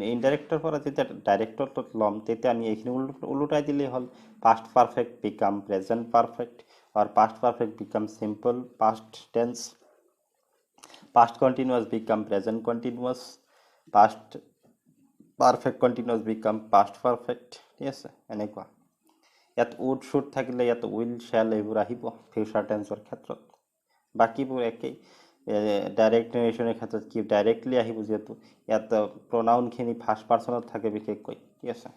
ইনডাইৰেক্টৰ পৰা যেতিয়া ডাইৰেক্টত ল'ম তেতিয়া আমি এইখিনি উলটাই দিলেই হ'ল past perfect become present perfect or past perfect become simple past tense past continuous become present continuous past perfect continuous become past perfect yes এনেকুৱা ইয়াত would should থাকিলে ইয়াত will shall এইবোৰ আহিব ফিউচাৰ টেন্সৰ ক্ষেত্ৰত বাকিবোৰ একেই ডাইৰেক্ট নেৰেশ্যনৰ ক্ষেত্ৰত কি ডাইৰেক্টলি আহিব যেহেতু ইয়াত প্ৰনাউন খিনি ফাৰ্ষ্ট পাৰসনত থাকে বিশেষকৈ ঠিক আছে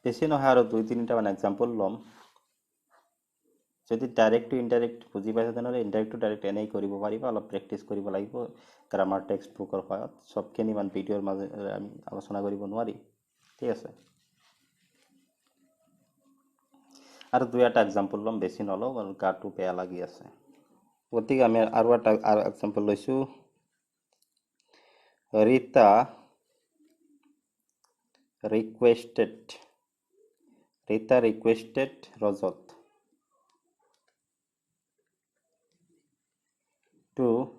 বেছি নহয় আৰু দুই তিনিটা মান এক্সাম্পল ল'ম যদি ডাইৰেক্ট টু ইনডাইৰেক্ট বুজি পাইছে তেনেহ'লে ইনডাইৰেক্ট টু ডাইৰেক্ট এনেই কৰিব পাৰিবা অলপ প্ৰেক্টিছ কৰিব লাগিব গ্ৰামাৰ টেক্সট বুকৰ সহায়ত সবখিনি ইমান ভিডিঅ'ৰ মাজেৰে আমি আলোচনা কৰিব নোৱাৰি ঠিক আছে আৰু দুই এটা এক্সাম্পল ল'ম বেছি নলওঁ আৰু গাটো বেয়া লাগি আছে গতিকে আমি আৰু এটা এক্সাম্পল লৈছো Rita requested Rajat to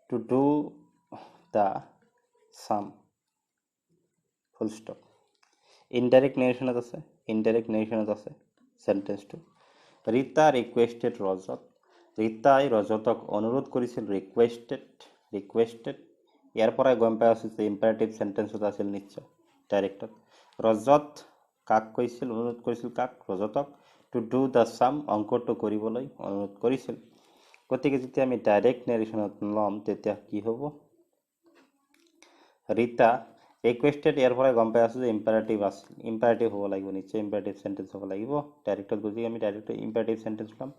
do the sum full stop indirect narration আছে sentence to Rita requested Rajat ৰীতাই ৰজতক অনুৰোধ কৰিছিল requested ইয়াৰ পৰাই গম পাই আছে যে ইম্পাৰেটিভ সেন্টেন্সত আছিল নিশ্চয় ডাইৰেক্টত ৰজত কাক কৈছিল অনুৰোধ কৰিছিল কাক ৰজতক টু ডু দ্য সাম অংকটো কৰিবলৈ অনুৰোধ কৰিছিল গতিকে যেতিয়া আমি ডাইৰেক্ট নেৰেশ্যনত ল'ম তেতিয়া কি হ'ব ৰীতা ৰিকুৱেষ্টেড ইয়াৰ পৰাই গম পাই আছো যে ইম্পাৰেটিভ হ'ব লাগিব নিশ্চয় ইম্পাৰেটিভ সেন্টেন্স হ'ব লাগিব ডাইৰেক্টত গতিকে আমি ডাইৰেক্ট ইম্পাৰেটিভ সেন্টেন্স ল'ম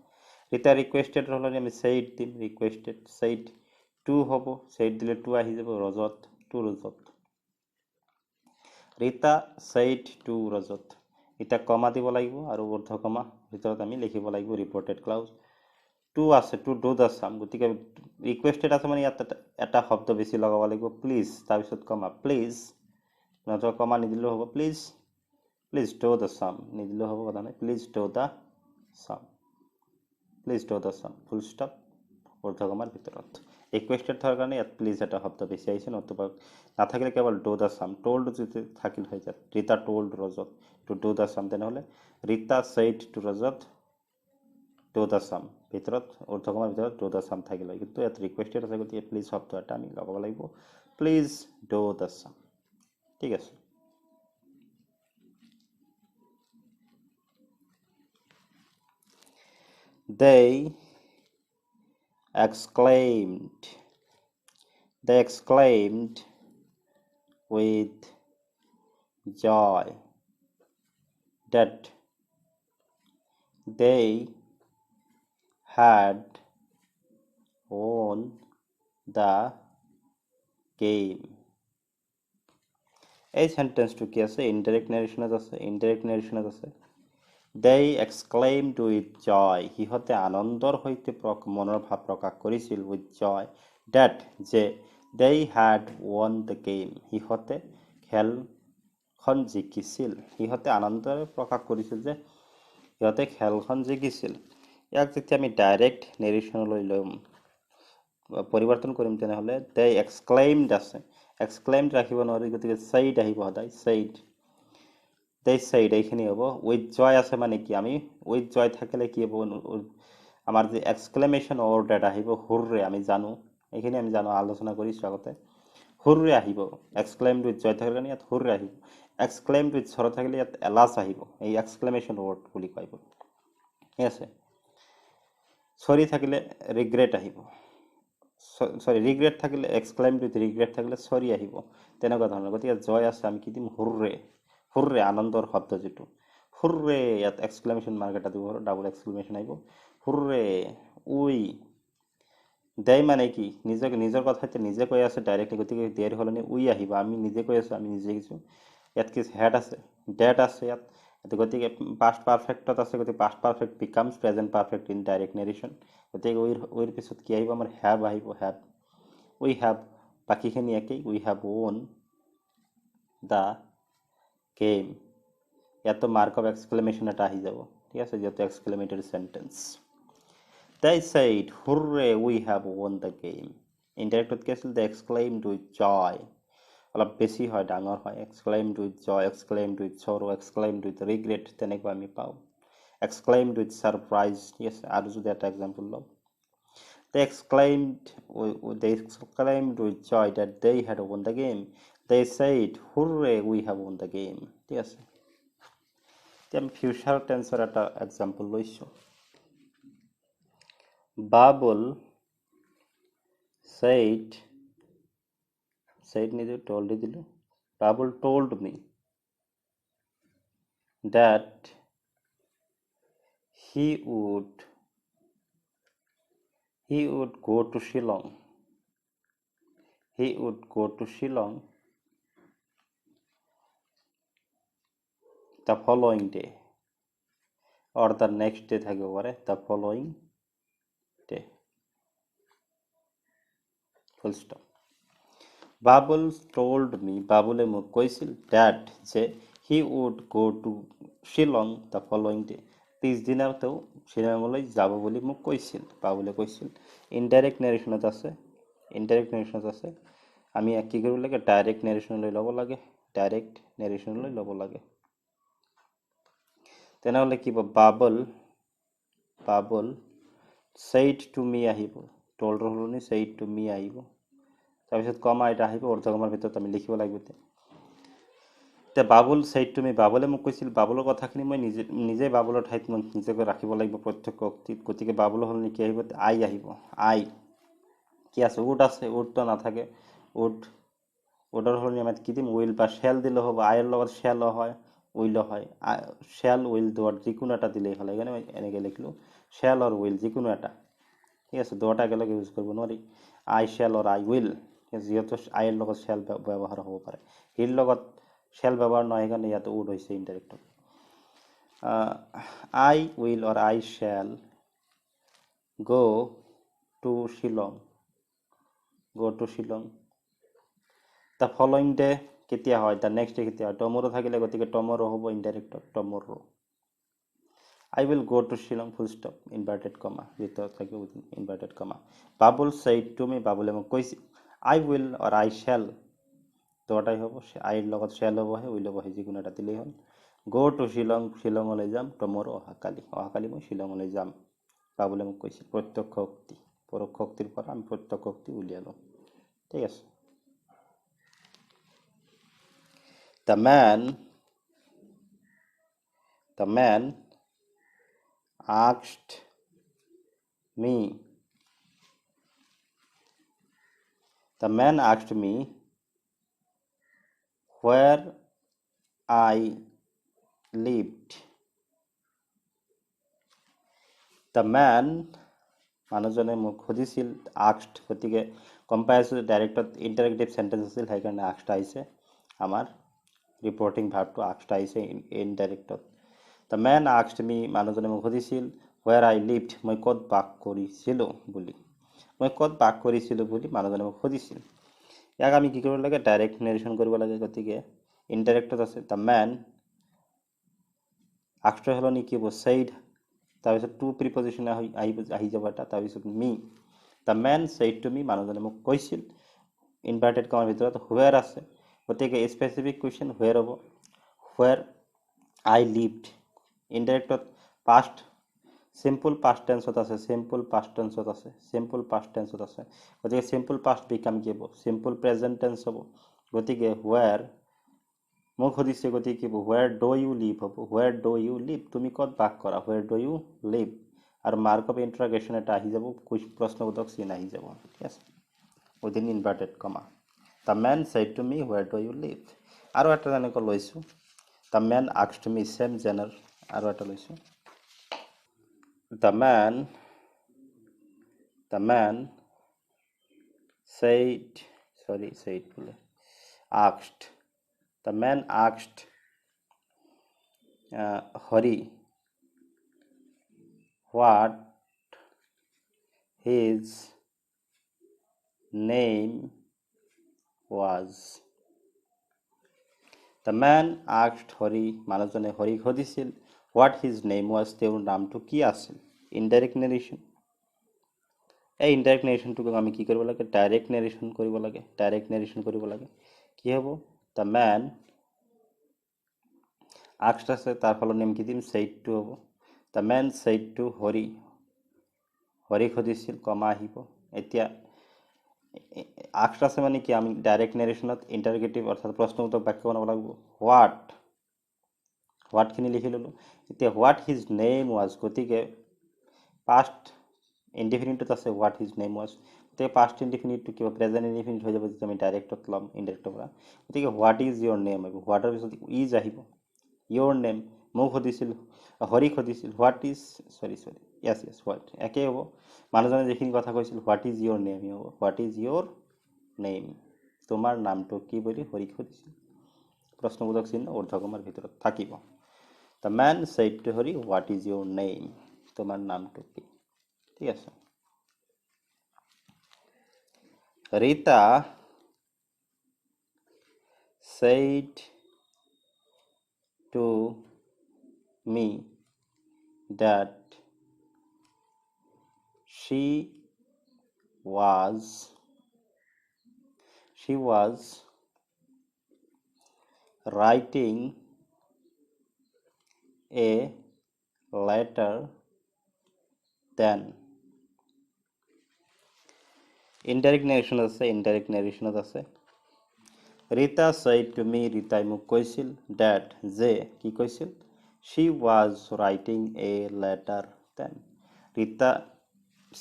ৰীতা ৰিকুৱেষ্টেড হ'লে আমি said দিম ৰিকুৱেষ্টেড said টু হ'ব said দিলে টু আহি যাব ৰজত two Rajat Rita said to ৰজত এটা কমা দিব লাগিব আৰু ঊৰ্ধ্বকমা ভিতৰত আমি লিখিব লাগিব ৰিপৰ্টেড ক্লাউজ টু আছে টু ডু দ্য সাম গতিকে ৰিকুৱেষ্টেড আছে মানে ইয়াত এটা শব্দ বেছি লগাব লাগিব প্লিজ তাৰপিছত কমা প্লিজ নতুবা কমা নিদিলেও হ'ব প্লিজ ডু দ্য সাম নিদিলেও হ'ব কথা নাই please do the sum full stop ঊৰ্ধ্বকমাৰ ভিতৰত ৰিকুৱেষ্টেড থকাৰ কাৰণে ইয়াত প্লিজ এটা শব্দ বেছি আহিছে নতুবা নাথাকিলে কেৱল ডু দ্য সাম টোল্ড যদি থাকিল হৈ যায় Rita told Rajat to do the sum তেনেহ'লে Rita said to Rajat do the sum ভিতৰত ঊৰ্ধ্বকমাৰ ভিতৰত ডু দ্য সাম থাকিল হয় কিন্তু ইয়াত ৰিকুৱেষ্টেড আছে গতিকে প্লিজ শব্দ এটা আমি লগাব লাগিব প্লিজ ডু দ্য সাম। ঠিক আছে, they exclaimed with joy that they had won the game. এই সেন্টেন্সটো কি আছে? ইনডাইরেক্ট নেৰেশ্যনত আছে। they exclaimed with joy, সিহঁতে আনন্দৰ সৈতে মনৰ ভাৱ প্ৰকাশ কৰিছিল, with joy that যে they had won the game, সিহঁতে খেলখন জিকিছিল। সিহঁতে আনন্দৰে প্ৰকাশ কৰিছিল যে সিহঁতে খেলখন জিকিছিল। ইয়াক যেতিয়া আমি ডাইৰেক্ট নেৰেশ্যনলৈ ল'ম, পৰিৱৰ্তন কৰিম, তেনেহ'লে they exclaimed আছে, exclaimed ৰাখিব নোৱাৰি, গতিকে said আহিব সদায়, said, they said এইখিনি হ'ব। with joy আছে মানে কি, আমি with joy থাকিলে কি হ'ব, আমাৰ যে এক্সক্লেমেশ্যন ৱৰ্ড এটা আহিব, হুৰৰে, আমি জানো, এইখিনি আমি জানো, আলোচনা কৰিছোঁ আগতে, হুৰৰে আহিব। এক্সক্লেইমড উইথ জয় থাকিলে ইয়াত হুৰৰে আহিব। এক্সক্লেইমড উইথ চৰ থাকিলে ইয়াত এলাচ আহিব, এই এক্সক্লেমেশ্যন ৱৰ্ড বুলি কয়। ঠিক আছে, চৰি থাকিলে ৰিগ্ৰেট আহিব, ৰিগ্ৰেট থাকিলে, এক্সক্লেইমড উইথ ৰিগ্ৰেট থাকিলে চৰি আহিব, তেনেকুৱা ধৰণৰ। গতিকে জয় আছে, আমি কি দিম, হুৰৰে, হুৰৰে, আনন্দৰ শব্দ যিটো, হুৰৰে, ইয়াত এক্সক্লেমেশ্যন মাৰ্ক এটা দিব, ডাবল এক্সক্লেমেশ্যন আহিব, হুৰৰে, উই, দে মানে কি, নিজৰ কথা নিজে কৈ আছে ডাইৰেক্টলি, গতিকে দেৰ সলনি উই আহিব, আমি নিজে কৈ আছোঁ, আমি নিজে কৈছোঁ। ইয়াত কি হেড আছে, ডেট আছে ইয়াত, গতিকে পাষ্ট পাৰফেক্টত আছে, গতিকে past perfect becomes present perfect indirect narration, গতিকে উইৰ পিছত কি আহিব, আমাৰ হেভ আহিব, হেভ, উই হেভ, বাকীখিনি একেই, উই হেভ ওন দ্য গেম, ইয়াতো মাৰ্ক অফ এক্সক্লেমেশ্যন এটা আহি যাব। ঠিক আছে, যিহেতু exclamatory sentence. They said, hooray, we have won the game. Indirect কি আছিল, they exclaimed with joy, অলপ বেছি হয়, ডাঙৰ হয়, exclaimed with joy, exclaimed with sorrow, exclaimed with regret, তেনেকুৱা আমি পাওঁ। exclaimed with surprise, ঠিক আছে, আৰু যদি এটা এক্সাম্পল লওঁ, they exclaimed with joy that they had won the game. They said, hooray, we have won the game. ঠিক আছে, এতিয়া আমি ফিউচাৰ টেন্সৰ এটা এক্সাম্পল লৈছোঁ। Babul said নিদিলোঁ, told দিলোঁ, Babul told me that he would go to Shillong. He would go to Shillong the following day, or the next day থাকিব পাৰে, the following day, full stop. Babul told me, বাবুলে মোক কৈছিল, that যে he would go to Shillong the following day, পিছদিনাতেও শ্বিলঙলৈ যাব বুলি মোক কৈছিল, বাবুলে কৈছিল। ইনডাইৰেক্ট নেৰেশ্যনত আছে, আমি কি কৰিব লাগে, ডাইৰেক্ট নেৰেশ্যনলৈ ল'ব লাগে, তেনেহ'লে কি হ'ব, বাবুল said to me আহিব, told সলনি said to me আহিব, তাৰপিছত কমা এটা আহিব, অৰ্ধকমাৰ ভিতৰত আমি লিখিব লাগিব। এতিয়া বাবুল said to me, বাবুলে মোক কৈছিল, বাবুলৰ কথাখিনি মই নিজে বাবুলৰ ঠাইত মই নিজকে ৰাখিব লাগিব প্ৰত্যক্ষ শক্তিত, গতিকে বাবুলৰ সলনি কি আহিব, আই আহিব। আই কি আছে, উড আছে, উডটো নাথাকে, উডৰ সলনি আমি কি দিম, উইল বা শ্বেল দিলে হ'ব, আইৰ লগত শ্বেলো হয়, উইলো হয়, শ্বেল উইল দুৱাৰ যিকোনো এটা দিলেই হ'ল, সেইকাৰণে মই এনেকৈ লিখিলোঁ, শ্বেল অৰ উইল যিকোনো এটা। ঠিক আছে, দুটা একেলগে ইউজ কৰিব নোৱাৰি, আই শ্বেল অৰ আই উইল, যিহেতু আইৰ লগত শ্বেল ব্যৱহাৰ হ'ব পাৰে, হিৰ লগত শ্বেল ব্যৱহাৰ নহয়, সেইকাৰণে ইয়াতে উড হৈছে ইনডাইৰেক্টত। I will or I shall go to Shillong, the following day কেতিয়া হয়, the next day কেতিয়া হয়, tomorrow থাকিলে, গতিকে tomorrow হ'ব ইনডাইৰেক্টত, tomorrow. I will go to Shillong, full stop, inverted comma, ভিতৰত থাকিব inverted comma. Babul said to me, বাবুলে মোক কৈছিল, I will or I shall, দুটাই হ'ব, আইৰ লগত শ্বেল হ'ব, উইল হ'ব, যিকোনো এটা দিলেই হ'ল। go to Shillong, শ্বিলঙলৈ যাম, tomorrow, অহাকালি মই শ্বিলঙলৈ যাম, বাবুলে মোক কৈছিল। প্ৰত্যক্ষ শক্তি, পৰোক্ষ শক্তিৰ পৰা আমি প্ৰত্যক্ষ শক্তি উলিয়ালোঁ। ঠিক আছে। The man asked me. The man asked me where I lived. The man মানুহজনে মোক সুধিছিল asked গতিকে কম্পাইছো ডাইৰেক্টত ইন্টাৰেক্টিভ সেন্টেন্স আছিল সেইকাৰণে asked আহিছে আমাৰ ৰিপৰ্টিং ভাৰ্বটো asked আহিছে ইনডাইৰেক্টত The man asked me মানুহজনে মোক সুধিছিল where I lived মই ক'ত বাস কৰিছিলোঁ বুলি মানুহজনে মোক সুধিছিল ইয়াক আমি কি কৰিব লাগে ডাইৰেক্ট নেৰেশ্যন কৰিব লাগে গতিকে ইনডাইৰেক্টত আছে The man asked হলনি কি হ'ব said তাৰপিছত টু প্ৰিপজিশন আহি যাব এটা তাৰপিছত মি The man said to me মানুহজনে মোক কৈছিল ইনভাৰ্টেড কমাৰ ভিতৰত where আছে গতিকে স্পেসিফিক কোৱেশ্চন where হ'ব where I lived ইনডাইৰেক্টত past simple past tenseত আছে simple past tenseত আছে গতিকে simple past become কি হ'ব simple present tense হ'ব গতিকে where মোক সুধিছে গতিকে কি হ'ব where do you live হ'ব where do you live তুমি ক'ত বাস কৰা where do you live আৰু মাৰ্ক অফ ইন্টাৰগেশ্যন এটা আহি যাব প্ৰশ্নবোধক চিন আহি যাব ঠিক আছে within inverted comma The man said to me where do you live আৰু এটা এনেকৈ লৈছো The man asked me same genre আৰু এটা লৈছো The man asked The man asked Hari what his name was The man asked Hari মানুহজনে হৰিক সুধিছিল what his name was তেওঁৰ নামটো কি আছিল ইনডাইৰেক্ট নেৰেশ্যন এই ইনডাইৰেক্ট নেৰেশ্যনটোক আমি কি কৰিব লাগে ডাইৰেক্ট নেৰেশ্যন কৰিব লাগে কি হ'ব The man asked আছে তাৰ ফলৰ নেম কি দিম said to হ'ব The man said to Hari হৰিক সুধিছিল কমা আহিব এতিয়া asked আছে মানে কি আমি ডাইৰেক্ট নেৰেশ্যনত ইন্টাৰগেটিভ অৰ্থাৎ প্ৰশ্নবোধক বাক্য বনাব লাগিব what খিনি লিখি ললো এতিয়া what his name was গতিকে past indefinite আছে what his name was তে past indefinite to কিবা present indefinite হৈ যাব যেতিয়া আমি ডাইৰেক্টত লম ইনডাইৰেক্টৰ পৰা গতিকে what is your name আহিব what ৰ পিছত is আহিব your name মোক সুধিছিল হৰিক সুধিছিল what is yes what একে হ'ব মানুহজনে যেখিনি কথা কৈছিল what is your name হ'ব what is your name তোমাৰ নামটো কি বুলি হৰিক সুধিছিল প্ৰশ্নবোধক চিহ্ন ঊৰ্ধ্বকমাৰ ভিতৰত থাকিব The man said to Hari what is your name তোমাৰ নামটো কি ঠিক আছে Rita said to me that she was writing a letter then indirect narration আছে Rita said to me Rita মোক কৈছিল that যে কি কৈছিল she was writing a letter then Rita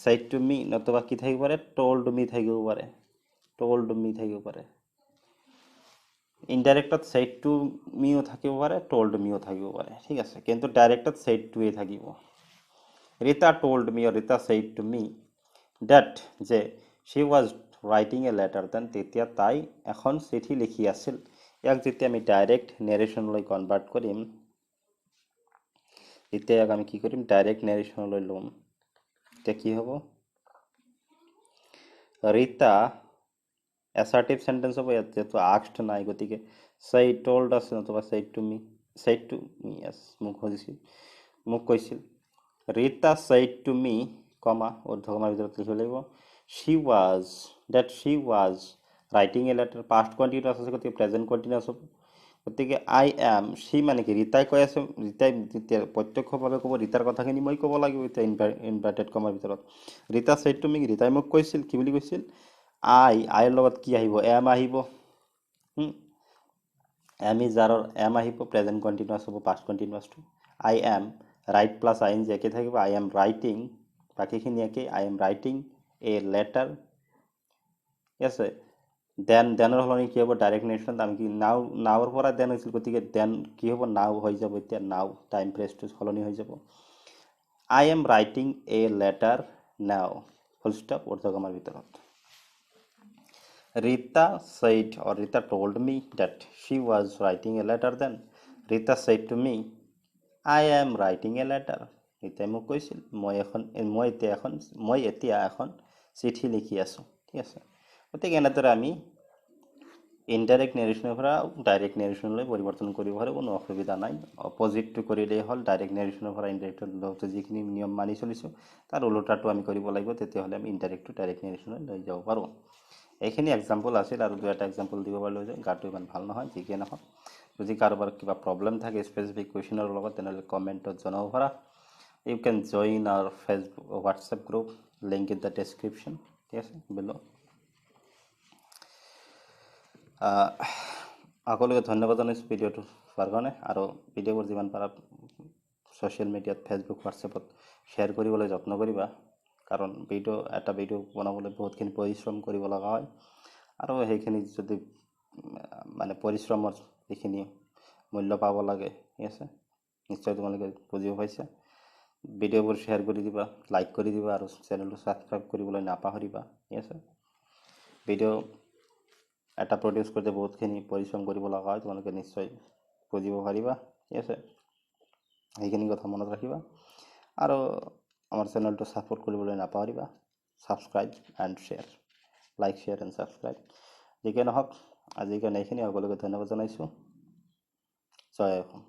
said to me নতুবা কি থাকিব পাৰে told me থাকিব পাৰে ইনডাইৰেক্টত said to me ও থাকিব পাৰে told me ও থাকিব পাৰে ঠিক আছে কিন্তু ডাইৰেক্টত said to এ থাকিব Rita told me or Rita said to me that যে she was writing a letter then তেতিয়া তাই এখন চিঠি লিখি আছিল ইয়াক যেতিয়া আমি ডাইৰেক্ট নেৰেশ্যনলৈ কনভাৰ্ট কৰিম তেতিয়া ইয়াক আমি কি কৰিম ডাইৰেক্ট নেৰেশ্যনলৈ ল'ম তেতিয়া কি হ'ব Rita assertive sentence হ'ব ইয়াত যেটো asked নাই গতিকে say told us নতুবা said to me yes মোক কৈছিল Rita said to me comma ঊৰ্ধ্বকমাৰ ভিতৰত লিখিব লাগিব she was writing a letter past continuous আছে গতিকে present continuous হ'ব গতিকে I am she মানে কি ৰিতাই কৈ আছে ৰিতাই যেতিয়া প্ৰত্যক্ষভাৱে ক'ব ৰিতাৰ কথাখিনি মই ক'ব লাগিব এতিয়া ইনভাৰ্টেড কমাৰ ভিতৰত Rita said to me ৰিতাই মোক কৈছিল কি বুলি কৈছিল I লগত কি আহিব am আহিব এম ইজ আৰৰ এম আহিব, প্ৰেজেণ্ট কণ্টিনিউৱাছ হ'ব, পাষ্ট কণ্টিনিউৱাছটো। I am write plus I N G একে থাকিব, আই এম ৰাইটিং, বাকীখিনি একেই, I am writing a letter, ঠিক আছে। দেনৰ সলনি কি হ'ব, ডাইৰেক্ট নেৰেশ্যন, আমি কি নাওৰ পৰা দেন হৈছিল, গতিকে দেন কি হ'ব, নাও হৈ যাব, এতিয়া নাও টাইম প্ৰেছটো সলনি হৈ যাব। আই এম ৰাইটিং এ লেটাৰ নাও, ফুল ষ্টপ, উৰ্ধকমাৰ ভিতৰত। Rita said, or Rita told me that she was writing a letter then. Rita said to me, I am writing a letter. Rita মোক কৈছিল মই এতিয়া এখন চিঠি লিখি আছোঁ, ঠিক আছে। গতিকে এনেদৰে আমি ইনডাইৰেক্ট নেৰেশ্যনৰ পৰা ডাইৰেক্ট নেৰেশ্যনলৈ পৰিৱৰ্তন কৰিব পাৰোঁ, কোনো অসুবিধা নাই। অপজিটটো কৰিলেই হ'ল, ডাইৰেক্ট নেৰেশ্যনৰ পৰা ইনডাইৰেক্টলৈ যিখিনি নিয়ম মানি চলিছোঁ তাৰ ওলোটাটো আমি কৰিব লাগিব, তেতিয়াহ'লে আমি ইনডাইৰেক্টটো ডাইৰেক্ট নেৰেশ্যনলৈ লৈ যাব পাৰোঁ। এইখিনি এক্সাম্পল আছিল, আৰু দুই এটা এক্সাম্পল দিব পাৰিলোঁ যে গাটো ইমান ভাল নহয়, যিকে নহওক। যদি কাৰোবাৰ কিবা প্ৰব্লেম থাকে স্পেচিফিক কুৱেশ্যনৰ লগত, তেনেহ'লে কমেণ্টত জনাব পাৰা। You can join our Facebook WhatsApp group, link in the description, ঠিক আছে, বিল'। সকলোকে ধন্যবাদ জনাইছোঁ ভিডিঅ'টো চোৱাৰ কাৰণে, আৰু ভিডিঅ'বোৰ যিমান পাৰা ছ'চিয়েল মিডিয়াত, ফেচবুক, হোৱাটছএপত শ্বেয়াৰ কৰিবলৈ যত্ন কৰিবা, কাৰণ এটা ভিডিঅ' বনাবলৈ বহুতখিনি পৰিশ্ৰম কৰিব লগা হয়, আৰু সেইখিনি যদি মানে পৰিশ্ৰমৰ যিখিনি মূল্য পাব লাগে, ঠিক আছে, নিশ্চয় তোমালোকে বুজিব পাইছা। ভিডিঅ'বোৰ শ্বেয়াৰ কৰি দিবা, লাইক কৰি দিবা, আৰু চেনেলটো ছাবস্ক্ৰাইব কৰিবলৈ নাপাহৰিবা, ঠিক আছে। ভিডিঅ' এটা প্ৰডিউচ কৰোঁতে বহুতখিনি পৰিশ্ৰম কৰিব লগা হয়, তোমালোকে নিশ্চয় বুজিব পাৰিবা, ঠিক আছে। সেইখিনি কথা মনত ৰাখিবা, আৰু আমাৰ চেনেলটো ছাপোৰ্ট কৰিবলৈ নাপাহৰিবা। Subscribe and share, like, share and subscribe. যিকে নহওক, আজিৰ কাৰণে এইখিনি, সকলোকে ধন্যবাদ জনাইছোঁ। জয় অসম।